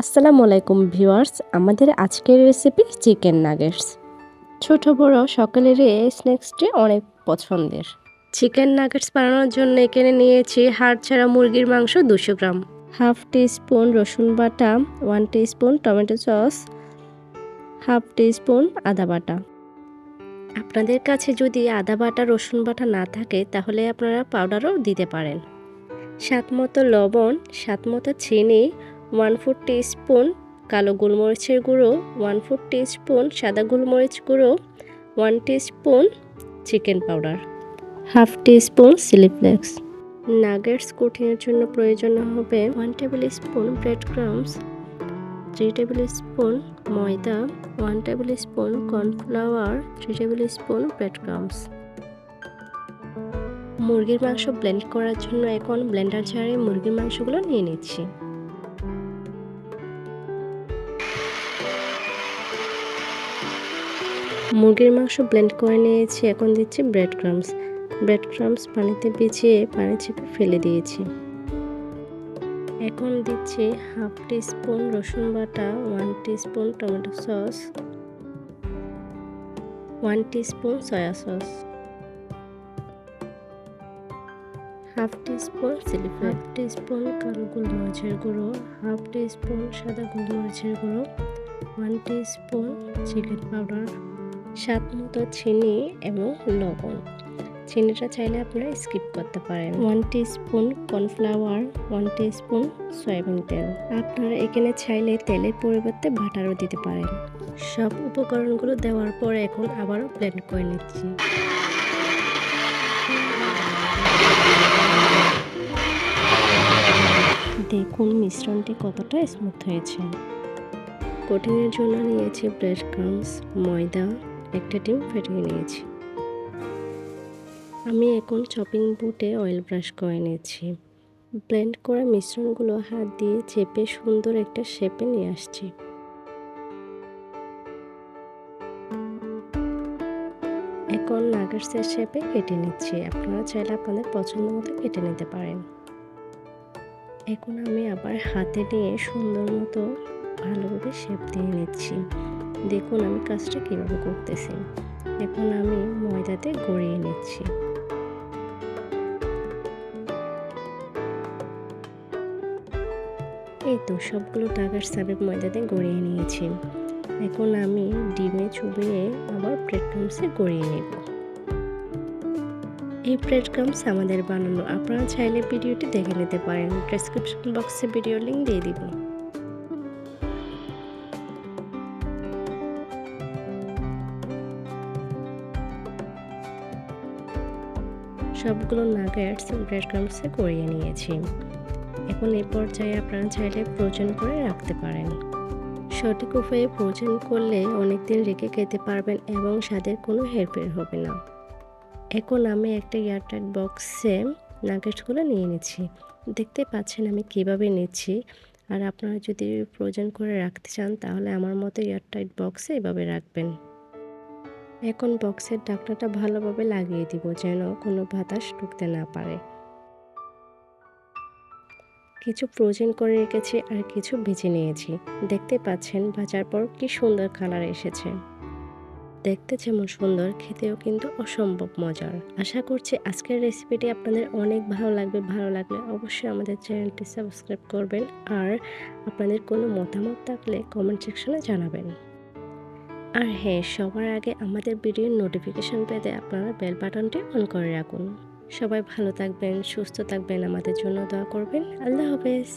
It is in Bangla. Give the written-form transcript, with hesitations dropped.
আসসালামু আলাইকুম ভিউয়ার্স, আমাদের আজকের রেসিপি চিকেন নাগেটস। ছোট বড় সকলেরই এই স্ন্যাক্সটি অনেক পছন্দের। চিকেন নাগেটস বানানোর জন্য এখানে নিয়েছি হাড় ছাড়া মুরগির মাংস 200 গ্রাম, হাফ টিস্পুন রসুন বাটা, 1 teaspoon tomato sauce, half teaspoon আদা বাটা। আপনাদের কাছে যদি আদা বাটা রসুন বাটা না থাকে তাহলে আপনারা পাউডারও দিতে পারেন। স্বাদমতো লবণ, স্বাদমতো চিনি, 1/4 টিস্পুন কালো গোলমরিচের গুঁড়ো, 1/4 টিস্পুন সাদা গোলমরিচ গুঁড়ো, 1 teaspoon chicken powder, half teaspoon chilli flakes. Nuggets কুটিংয়ের জন্য প্রয়োজন হবে 1 tablespoon bread crumbs, 3 tablespoon ময়দা, 1 tablespoon cornflour, 3 tablespoon bread crumbs. মুরগির মাংস ব্লেন্ড করার জন্য এখন ব্লেন্ডার জারে মুরগির মাংসগুলো নিয়ে নিচ্ছি। মুরগির মাংস ব্লেন্ড করে নিয়েছি, এখন দিচ্ছি ব্রেড ক্রাম্বস পানিতে ভিজিয়ে পানি চেপে ফেলে দিয়েছি। এখন দিচ্ছি হাফ টিস্পুন রসুন বাটা, 1 teaspoon tomato sauce, 1 teaspoon soya sauce, half teaspoon chilli flakes, 1 teaspoon কালো গোলমরিচের গুঁড়ো, হাফ টিস্পুন সাদা গোলমরিচের গুঁড়ো, 1 টিস্পুন চিকেন পাউডার, স্বাদ মতো চিনি এবং লবণ। চিনিটা চাইলে আপনারা স্কিপ করতে পারেন। 1 টিস্পুন কর্নফ্লাওয়ার, 1 টিস্পুন সয়াবিন তেল। আপনারা এখানে চাইলে তেলের পরিবর্তে বাটারও দিতে পারেন। সব উপকরণগুলো দেওয়ার পর এখন আবারও ব্লেন্ড করে নিচ্ছি। দেখুন মিশ্রণটি কতটা স্মুথ হয়েছে। কোটিংয়ের জন্য নিয়েছি ব্রেড ক্রাম্বস, ময়দা, একটা ডিম ফেটিয়ে নিয়েছি। আমি এখন চপিং বোর্ডে অয়েল ব্রাশ করে নিয়েছি। ব্লেন্ড করা মিশ্রণগুলো হাত দিয়ে চেপে সুন্দর একটা শেপে নিয়ে আসছি। এখন নাগেটসের শেপে কেটে নিচ্ছি। আপনারা চাইলে আপনাদের পছন্দ মতো কেটে নিতে পারেন। এখন আমি আবার হাতে নিয়ে সুন্দর মতো ভালোভাবে শেপ দিয়ে নিচ্ছি। দেখুন আমি কাজটা কিভাবে করতেছি। এখন আমি ময়দাতে গড়িয়ে নিচ্ছি। এই তো সবগুলো নাগেটস আমি ময়দাতে গড়িয়ে নিয়েছি। এখন আমি ডিমে চুবিয়ে আবার ব্রেড ক্রাম্বসে গড়িয়ে নেব। এই ব্রেড ক্রাম্বস আমাদের বানানো, আপনারা চাইলে ভিডিওটি দেখে নিতে পারেন। ডেসক্রিপশন বক্সে ভিডিও লিঙ্ক দিয়ে দিব। সবগুলো নাগেটস ব্রেড ক্রাম্বসে গড়িয়ে নিয়েছি। এখন এই পর্যায়ে আপনারা চাইলে ফ্রোজেন করে রাখতে পারেন। সঠিক উপায়ে ফ্রোজেন করলে অনেকদিন রেখে খেতে পারবেন এবং স্বাদের কোনো হেরফের হবে না। এখন আমি একটা এয়ারটাইট বক্সে নাগেটসগুলো নিয়ে নিচ্ছি। দেখতে পাচ্ছেন আমি কিভাবে নিচ্ছি। আর আপনারা যদি ফ্রোজেন করে রাখতে চান তাহলে আমার মতো এয়ারটাইট বক্সে এভাবে রাখবেন। এখন বক্সের ঢাকনাটা ভালোভাবে লাগিয়ে দিব যেন কোনো বাতাস ঢুকতে না পারে। কিছু ফ্রোজেন করে রেখেছি আর কিছু ভেজে নিয়েছি। দেখতে পাচ্ছেন ভাজার পর কি সুন্দর কালার এসেছে। দেখতে যেমন সুন্দর, খেতেও কিন্তু অসম্ভব মজার। আশা করছি আজকের রেসিপিটি আপনাদের অনেক ভালো লাগবে। ভালো লাগলে অবশ্যই আমাদের চ্যানেলটি সাবস্ক্রাইব করবেন আর আপনাদের কোনো মতামত থাকলে কমেন্ট সেকশনে জানাবেন। আর হ্যাঁ, সবার আগে আমাদের ভিডিওর নোটিফিকেশন পেতে আপনারা বেল বাটনটি অন করে রাখুন। সবাই ভালো থাকবেন, সুস্থ থাকবেন, আমাদের জন্য দোয়া করবেন। আল্লাহ হাফেজ।